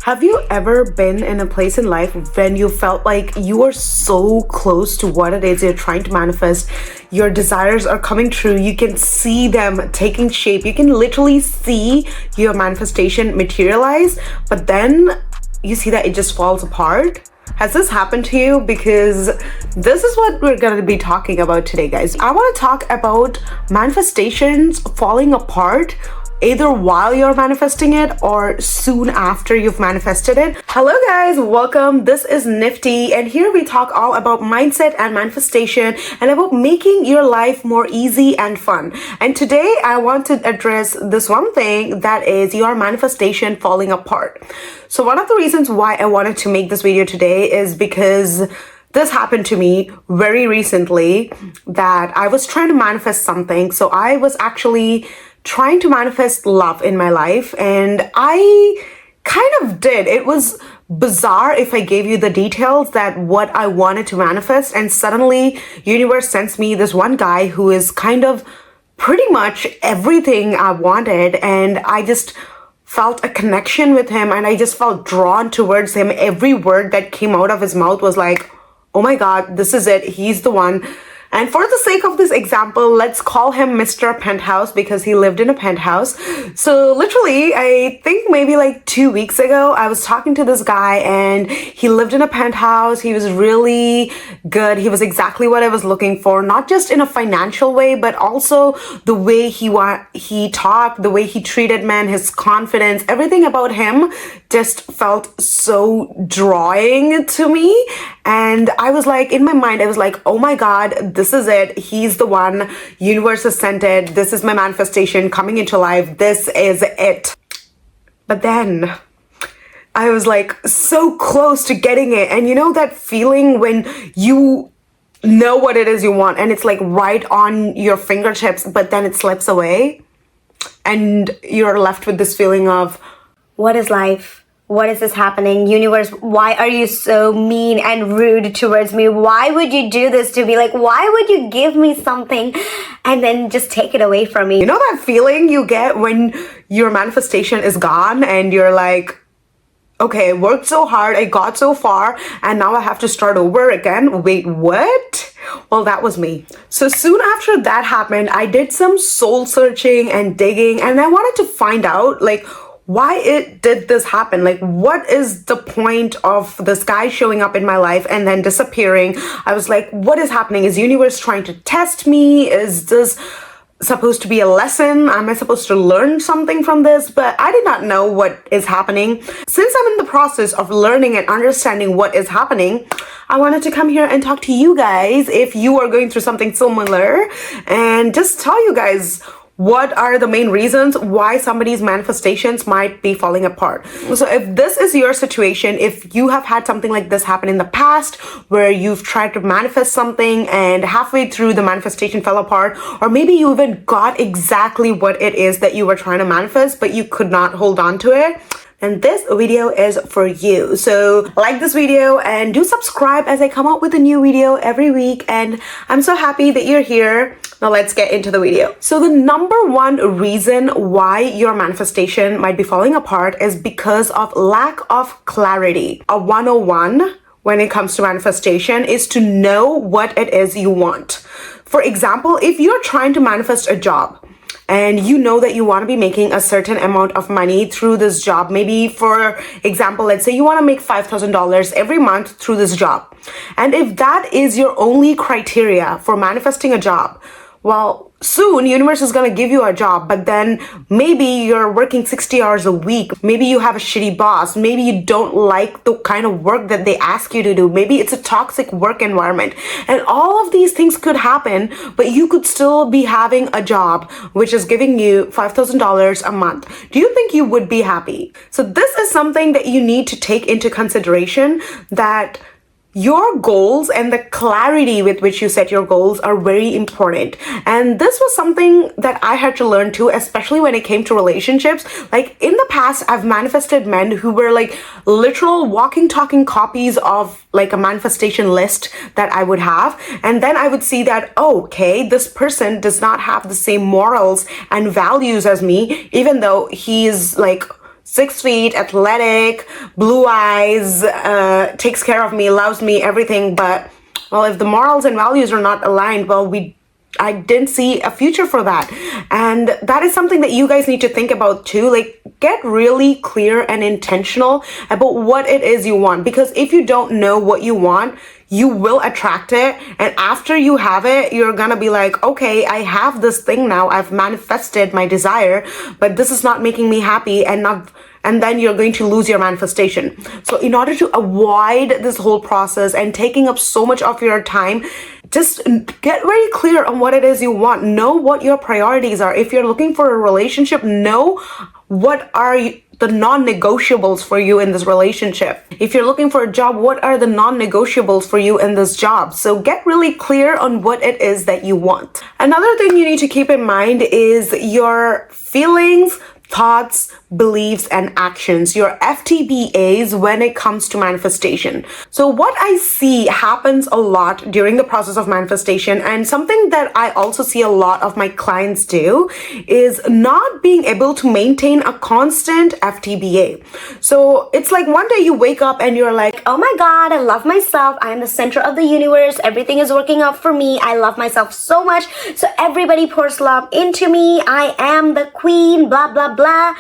Have you ever been in a place in life when you felt like you are so close to what it is you're trying to manifest? Your desires are coming true. You can see them taking shape. You can literally see your manifestation materialize, but then you see that it just falls apart. Has this happened to you? Because this is what we're going to be talking about today, guys. I want to talk about manifestations falling apart either while you're manifesting it or soon after you've manifested it. Hello guys, welcome. This is Nifty, and here we talk all about mindset and manifestation and about making your life more easy and fun. And today I want to address this one thing, that is your manifestation falling apart. So one of the reasons why I wanted to make this video today is because this happened to me very recently, that I was trying to manifest something. So I was actually trying to manifest love in my life, and I kind of did. It was bizarre if I gave you the details that what I wanted to manifest, and suddenly universe sends me this one guy who is kind of pretty much everything I wanted, and I just felt a connection with him, and I just felt drawn towards him. Every word that came out of his mouth was like, oh my god, this is it, he's the one. And for the sake of this example, let's call him Mr. Penthouse, because he lived in a penthouse. So literally, I think maybe like 2 weeks ago, I was talking to this guy and he lived in a penthouse. He was really good. He was exactly what I was looking for, not just in a financial way, but also the way he talked, the way he treated men, his confidence, everything about him just felt so drawing to me. And I was like, in my mind, I was like, oh my god, this is it. He's the one. Universe has sent it. This is my manifestation coming into life. This is it. But then I was like so close to getting it. And you know that feeling when you know what it is you want and it's like right on your fingertips, but then it slips away and you're left with this feeling of, what is life? What is this happening? Universe, why are you so mean and rude towards me? Why would you do this to me? Like, why would you give me something and then just take it away from me? You know that feeling you get when your manifestation is gone and you're like, okay, I worked so hard, I got so far, and now I have to start over again. Wait, what? Well, that was me. So soon after that happened, I did some soul searching and digging, and I wanted to find out, like, why did this happen? Like, what is the point of this guy showing up in my life and then disappearing? I was like, what is happening? Is universe trying to test me? Is this supposed to be a lesson? Am I supposed to learn something from this? But I did not know what is happening. Since I'm in the process of learning and understanding what is happening, I wanted to come here and talk to you guys if you are going through something similar, and just tell you guys what are the main reasons why somebody's manifestations might be falling apart. So if this is your situation, if you have had something like this happen in the past, where you've tried to manifest something and halfway through the manifestation fell apart, or maybe you even got exactly what it is that you were trying to manifest, but you could not hold on to it, and this video is for you. So like this video and do subscribe as I come out with a new video every week. And I'm so happy that you're here. Now let's get into the video. So the number one reason why your manifestation might be falling apart is because of lack of clarity. A 101 when it comes to manifestation is to know what it is you want. For example, if you're trying to manifest a job, and you know that you want to be making a certain amount of money through this job. Maybe, for example, let's say you want to make $5,000 every month through this job. And if that is your only criteria for manifesting a job, well, soon universe is going to give you a job, but then maybe you're working 60 hours a week. Maybe you have a shitty boss. Maybe you don't like the kind of work that they ask you to do. Maybe it's a toxic work environment. And all of these things could happen, but you could still be having a job which is giving you $5,000 a month. Do you think you would be happy? So this is something that you need to take into consideration, that your goals and the clarity with which you set your goals are very important. And this was something that I had to learn too, especially when it came to relationships. Like in the past, I've manifested men who were like literal walking, talking copies of like a manifestation list that I would have. And then I would see that, oh, okay, this person does not have the same morals and values as me, even though he's like 6 feet, athletic, blue eyes, takes care of me, loves me, everything. But, well, if the morals and values are not aligned, well, I didn't see a future for that. And that is something that you guys need to think about too. Like, get really clear and intentional about what it is you want. Because if you don't know what you want, you will attract it. And after you have it, you're gonna be like, okay, I have this thing now. I've manifested my desire, but this is not making me happy, and then you're going to lose your manifestation. So in order to avoid this whole process and taking up so much of your time, just get very clear on what it is you want. Know what your priorities are. If you're looking for a relationship, know what are the non-negotiables for you in this relationship. If you're looking for a job, what are the non-negotiables for you in this job? So get really clear on what it is that you want. Another thing you need to keep in mind is your feelings, thoughts, beliefs, and actions, your FTBAs when it comes to manifestation. So what I see happens a lot during the process of manifestation, and something that I also see a lot of my clients do is not being able to maintain a constant FTBA. So it's like one day you wake up and you're like, oh my God, I love myself. I am the center of the universe. Everything is working out for me. I love myself so much. So everybody pours love into me. I am the queen, blah, blah, blah.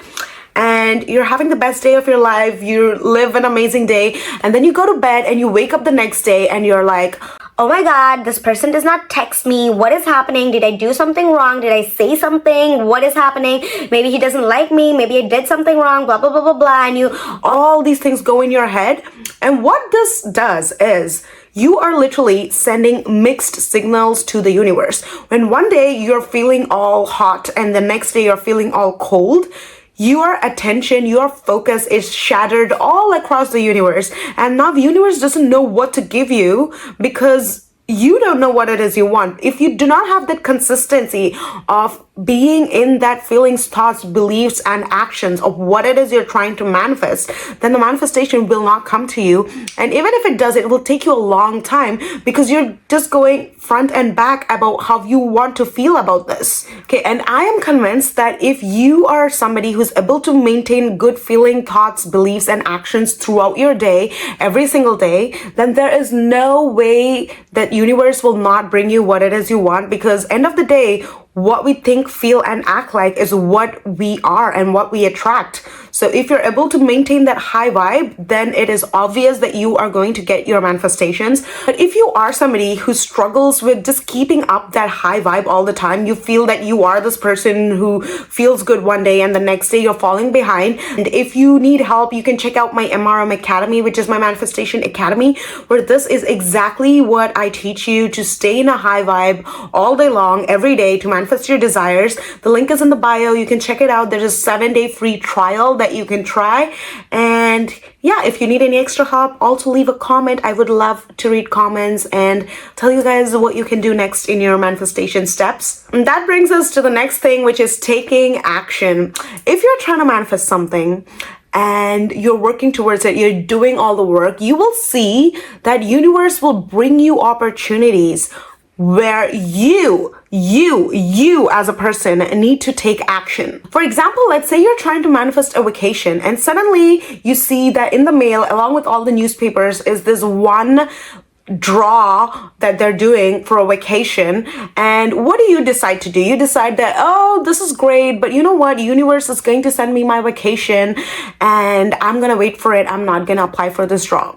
And you're having the best day of your life. You live an amazing day. And then you go to bed and you wake up the next day and you're like, oh my God, this person does not text me. What is happening? Did I do something wrong? Did I say something? What is happening? Maybe he doesn't like me. Maybe I did something wrong, blah, blah, blah, blah, blah. And all these things go in your head. And what this does is you are literally sending mixed signals to the universe. When one day you're feeling all hot and the next day you're feeling all cold, your attention, your focus is shattered all across the universe. And now the universe doesn't know what to give you because you don't know what it is you want. If you do not have that consistency of being in that feelings, thoughts, beliefs, and actions of what it is you're trying to manifest, then the manifestation will not come to you. And even if it does, it will take you a long time because you're just going front and back about how you want to feel about this. Okay, and I am convinced that if you are somebody who's able to maintain good feeling, thoughts, beliefs, and actions throughout your day, every single day, then there is no way that universe will not bring you what it is you want, because end of the day, what we think, feel, and act like is what we are and what we attract. So if you're able to maintain that high vibe, then it is obvious that you are going to get your manifestations. But if you are somebody who struggles with just keeping up that high vibe all the time, you feel that you are this person who feels good one day and the next day you're falling behind. And if you need help, you can check out my MRM Academy, which is my Manifestation Academy, where this is exactly what I teach you to stay in a high vibe all day long, every day, to manifest your desires. The link is in the bio. You can check it out. There's a 7-day free trial that you can try. And yeah, if you need any extra help, also leave a comment. I would love to read comments and tell you guys what you can do next in your manifestation steps. And that brings us to the next thing, which is taking action. If you're trying to manifest something and you're working towards it, you're doing all the work, you will see that universe will bring you opportunities where you as a person need to take action. For example, let's say you're trying to manifest a vacation and suddenly you see that in the mail, along with all the newspapers, is this one draw that they're doing for a vacation. And what do you decide to do? You decide that, oh, this is great, but you know what? Universe is going to send me my vacation and I'm going to wait for it. I'm not going to apply for this draw.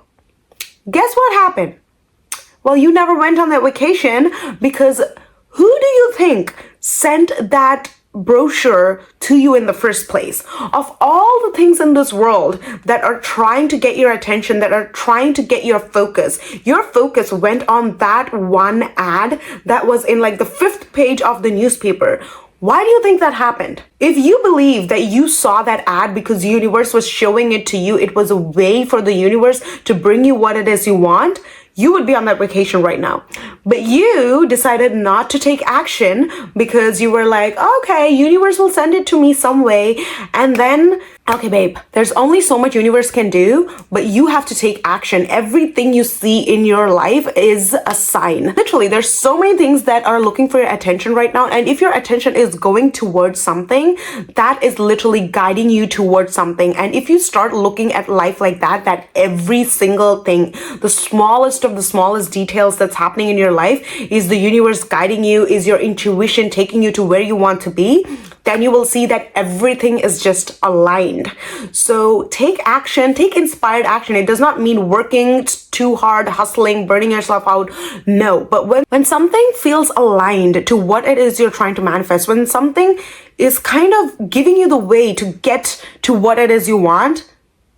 Guess what happened? Well, you never went on that vacation because who do you think sent that brochure to you in the first place? Of all the things in this world that are trying to get your attention, that are trying to get your focus went on that one ad that was in like the 5th page of the newspaper. Why do you think that happened? If you believe that you saw that ad because the universe was showing it to you, it was a way for the universe to bring you what it is you want, you would be on that vacation right now. But you decided not to take action because you were like, okay, universe will send it to me some way. And then, okay, babe, there's only so much universe can do, but you have to take action. Everything you see in your life is a sign. Literally, there's so many things that are looking for your attention right now. And if your attention is going towards something, that is literally guiding you towards something. And if you start looking at life like that, that every single thing, the smallest of the smallest details that's happening in your life is the universe guiding you, is your intuition taking you to where you want to be, then you will see that everything is just aligned. So take action, take inspired action. It does not mean working too hard, hustling, burning yourself out. No, but when something feels aligned to what it is you're trying to manifest, when something is kind of giving you the way to get to what it is you want,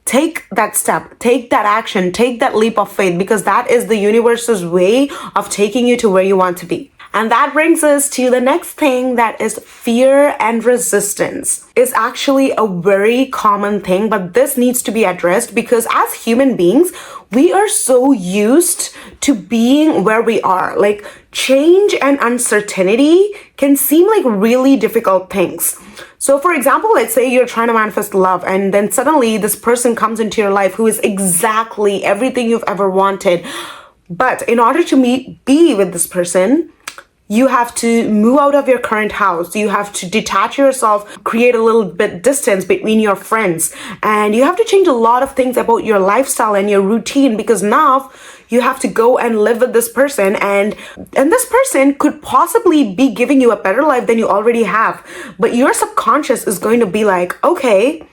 take that step, take that action, take that leap of faith, because that is the universe's way of taking you to where you want to be. And that brings us to the next thing, that is fear and resistance. Is actually a very common thing, but this needs to be addressed because as human beings, we are so used to being where we are. Like, change and uncertainty can seem like really difficult things. So for example, let's say you're trying to manifest love and then suddenly this person comes into your life who is exactly everything you've ever wanted. But in order to be with this person, you have to move out of your current house. You have to detach yourself, create a little bit distance between your friends. And you have to change a lot of things about your lifestyle and your routine, because now you have to go and live with this person. And this person could possibly be giving you a better life than you already have. But your subconscious is going to be like, okay,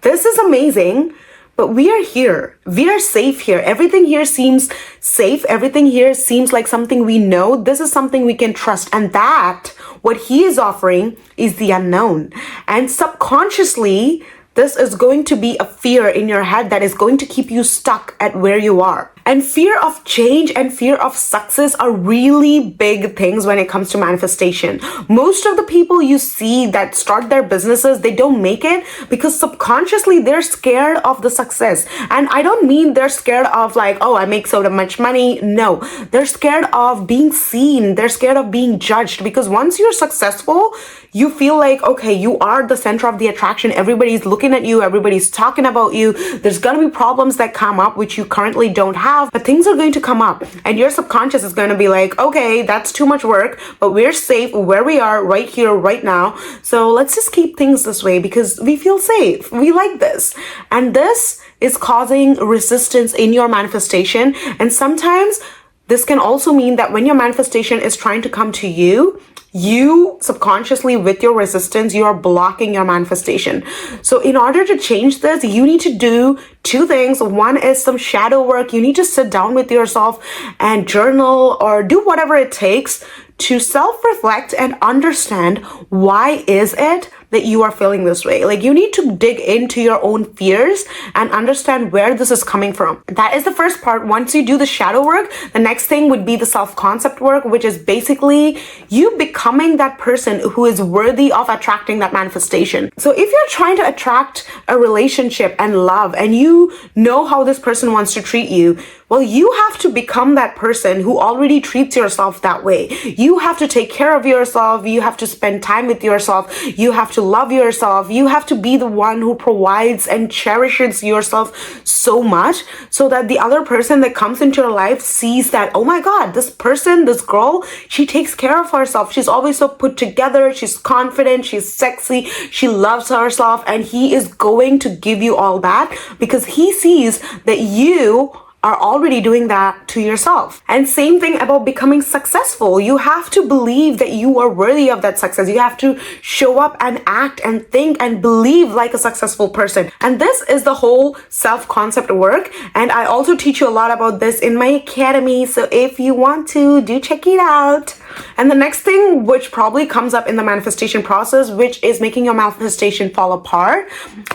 this is amazing, but we are here. We are safe here. Everything here seems safe. Everything here seems like something we know. This is something we can trust. And that, what he is offering, is the unknown. And subconsciously, this is going to be a fear in your head that is going to keep you stuck at where you are. And fear of change and fear of success are really big things when it comes to manifestation. Most of the people you see that start their businesses, they don't make it because subconsciously they're scared of the success. And I don't mean they're scared of like, oh, I make so much money. No, they're scared of being seen. They're scared of being judged, because once you're successful, you feel like, okay, you are the center of the attraction. Everybody's looking at you. Everybody's talking about you. There's going to be problems that come up, which you currently don't have, but things are going to come up. And your subconscious is going to be like, okay, that's too much work, but we're safe where we are right here, right now. So let's just keep things this way because we feel safe. We like this. And this is causing resistance in your manifestation. And sometimes this can also mean that when your manifestation is trying to come to you, you subconsciously, with your resistance, you are blocking your manifestation. So in order to change this, you need to do two things. One is some shadow work. You need to sit down with yourself and journal or do whatever it takes to self-reflect and understand why is it that you are feeling this way. Like, you need to dig into your own fears and understand where this is coming from. That is the first part. Once you do the shadow work, the next thing would be the self-concept work, which is basically you becoming that person who is worthy of attracting that manifestation. So if you're trying to attract a relationship and love, and you know how this person wants to treat you, well, you have to become that person who already treats yourself that way. You have to take care of yourself. You have to spend time with yourself. You have to love yourself. You have to be the one who provides and cherishes yourself so much so that the other person that comes into your life sees that, oh my God, this person, this girl, she takes care of herself. She's always so put together. She's confident. She's sexy. She loves herself. And he is going to give you all that because he sees that you are already doing that to yourself. And same thing about becoming successful. You have to believe that you are worthy of that success. You have to show up and act and think and believe like a successful person. And this is the whole self-concept work. And I also teach you a lot about this in my academy. So if you want to, do check it out. And the next thing, which probably comes up in the manifestation process, which is making your manifestation fall apart,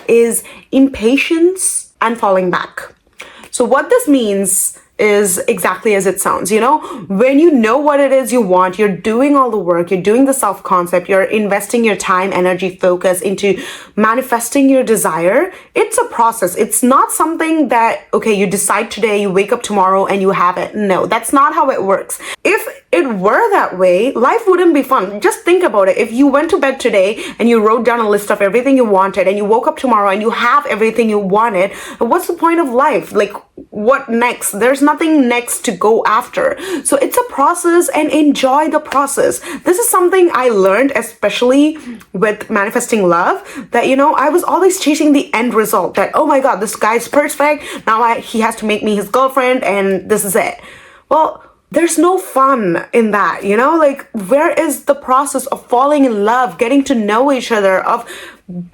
is impatience and falling back. So what this means is exactly as it sounds. When you know what it is you want, you're doing all the work, you're doing the self-concept, you're investing your time, energy, focus into manifesting your desire. It's a process. It's not something that, okay, you decide today, you wake up tomorrow and you have it. No, that's not how it works. If it were that way, life wouldn't be fun. Just think about it. If you went to bed today and you wrote down a list of everything you wanted and you woke up tomorrow and you have everything you wanted, what's the point of life? Like, what next? There's nothing next to go after. So it's a process, and enjoy the process. This is something I learned, especially with manifesting love, that, I was always chasing the end result, that, oh my God, this guy's perfect. Now he has to make me his girlfriend and this is it. Well, there's no fun in that, like, where is the process of falling in love, getting to know each other, of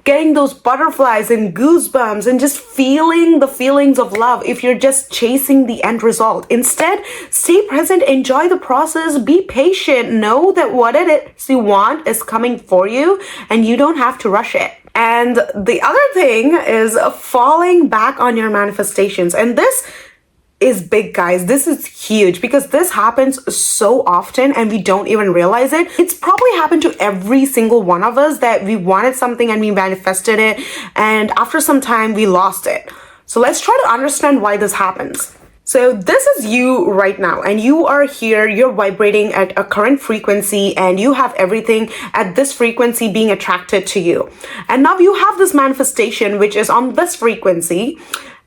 getting those butterflies and goosebumps and just feeling the feelings of love if you're just chasing the end result? Instead, stay present, enjoy the process, be patient, know that what it is you want is coming for you and you don't have to rush it. And the other thing is falling back on your manifestations. And this is big, guys. This is huge because this happens so often and we don't even realize it. It's probably happened to every single one of us that we wanted something and we manifested it, and after some time we lost it. So let's try to understand why this happens. So this is you right now, and you are here, you're vibrating at a current frequency, and you have everything at this frequency being attracted to you. And now you have this manifestation which is on this frequency,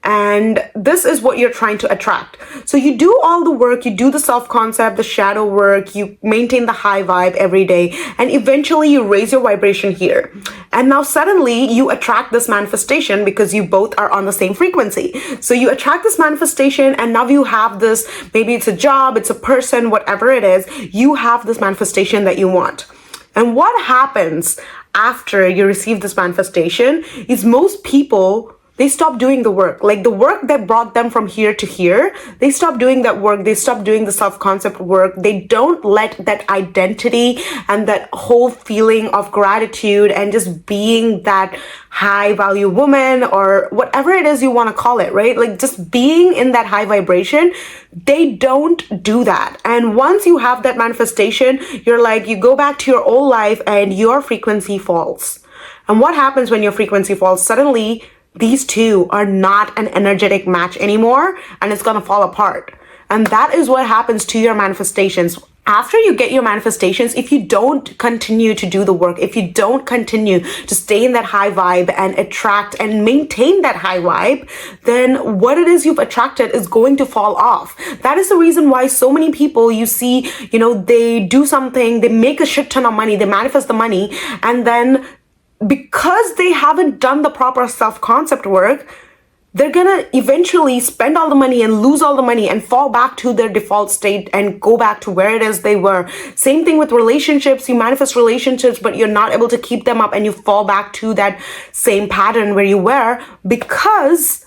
and this is what you're trying to attract. So you do all the work, you do the self-concept, the shadow work, you maintain the high vibe every day, and eventually you raise your vibration here. And now suddenly you attract this manifestation because you both are on the same frequency. So you attract this manifestation, and now you have this, maybe it's a job, it's a person, whatever it is, you have this manifestation that you want. And what happens after you receive this manifestation is most people, they stop doing the work. Like the work that brought them from here to here, they stop doing that work. They stop doing the self-concept work. They don't let that identity and that whole feeling of gratitude and just being that high value woman, or whatever it is you want to call it, right? Like just being in that high vibration, they don't do that. And once you have that manifestation, you're like, you go back to your old life and your frequency falls. And what happens when your frequency falls? Suddenly, these two are not an energetic match anymore, and it's going to fall apart. And that is what happens to your manifestations. After you get your manifestations, if you don't continue to do the work, if you don't continue to stay in that high vibe and attract and maintain that high vibe, then what it is you've attracted is going to fall off. That is the reason why so many people you see, they do something, they make a shit ton of money, they manifest the money, and then because they haven't done the proper self-concept work, they're gonna eventually spend all the money and lose all the money and fall back to their default state and go back to where it is they were. Same thing with relationships. You manifest relationships, but you're not able to keep them up and you fall back to that same pattern where you were because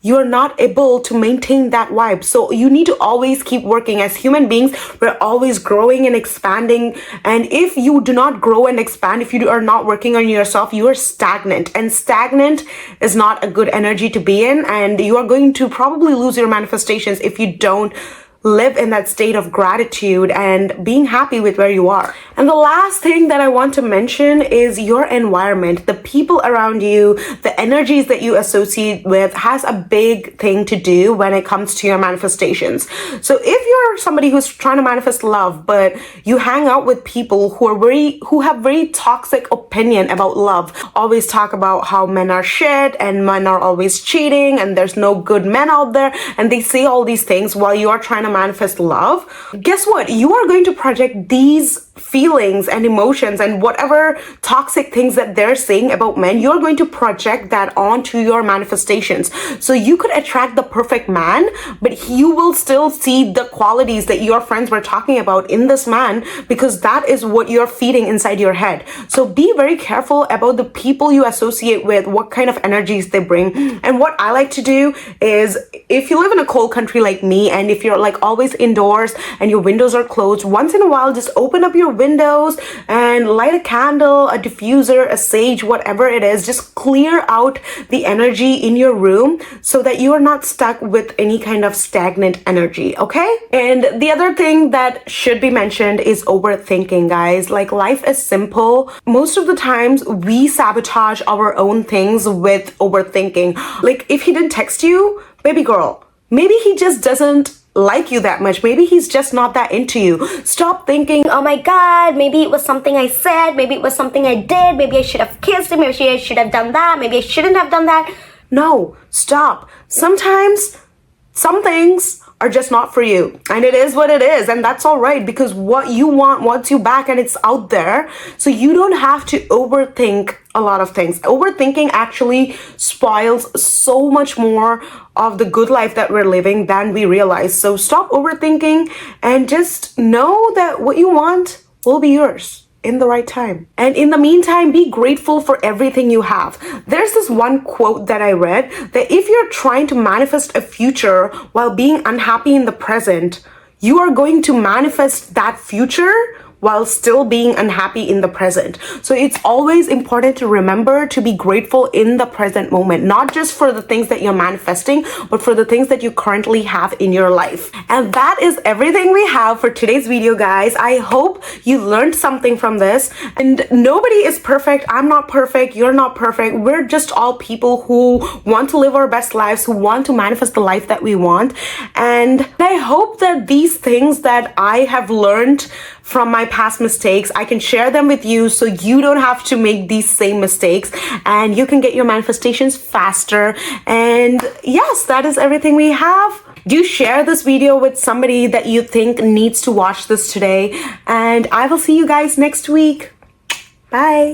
you're not able to maintain that vibe. So you need to always keep working. As human beings, we're always growing and expanding. And if you do not grow and expand, if you are not working on yourself, you are stagnant. And stagnant is not a good energy to be in. And you are going to probably lose your manifestations if you don't live in that state of gratitude and being happy with where you are. And the last thing that I want to mention is your environment. The people around you, the energies that you associate with has a big thing to do when it comes to your manifestations. So if you're somebody who's trying to manifest love, but you hang out with people who have very toxic opinion about love, always talk about how men are shit and men are always cheating and there's no good men out there, and they say all these things while you are trying to manifest love, guess what? You are going to project these feelings and emotions and whatever toxic things that they're saying about men, you're going to project that onto your manifestations. So you could attract the perfect man, but you will still see the qualities that your friends were talking about in this man because that is what you're feeding inside your head. So be very careful about the people you associate with, what kind of energies they bring. And what I like to do is, if you live in a cold country like me, and if you're like always indoors and your windows are closed, once in a while, just open up your your windows and light a candle, a diffuser, a sage, whatever it is. Just clear out the energy in your room so that you are not stuck with any kind of stagnant energy, okay? And the other thing that should be mentioned is overthinking, guys. Like, life is simple. Most of the times we sabotage our own things with overthinking. Like, if he didn't text you, baby girl, maybe he just doesn't like you that much. Maybe he's just not that into you. Stop thinking, oh my God, maybe it was something I said, maybe it was something I did, maybe I should have kissed him, maybe I should have done that, maybe I shouldn't have done that. No, stop. Sometimes some things are just not for you, and it is what it is, and that's all right, because what you want wants you back, and it's out there. So you don't have to overthink a lot of things. Overthinking actually spoils so much more of the good life that we're living than we realize. So stop overthinking and just know that what you want will be yours in the right time. And in the meantime, be grateful for everything you have. There's this one quote that I read that if you're trying to manifest a future while being unhappy in the present, you are going to manifest that future while still being unhappy in the present. So it's always important to remember to be grateful in the present moment, not just for the things that you're manifesting, but for the things that you currently have in your life. And that is everything we have for today's video, guys. I hope you learned something from this. And nobody is perfect. I'm not perfect. You're not perfect. We're just all people who want to live our best lives, who want to manifest the life that we want. And I hope that these things that I have learned from my past mistakes, I can share them with you so you don't have to make these same mistakes and you can get your manifestations faster. And yes, that is everything we have. Do share this video with somebody that you think needs to watch this today. And I will see you guys next week. Bye.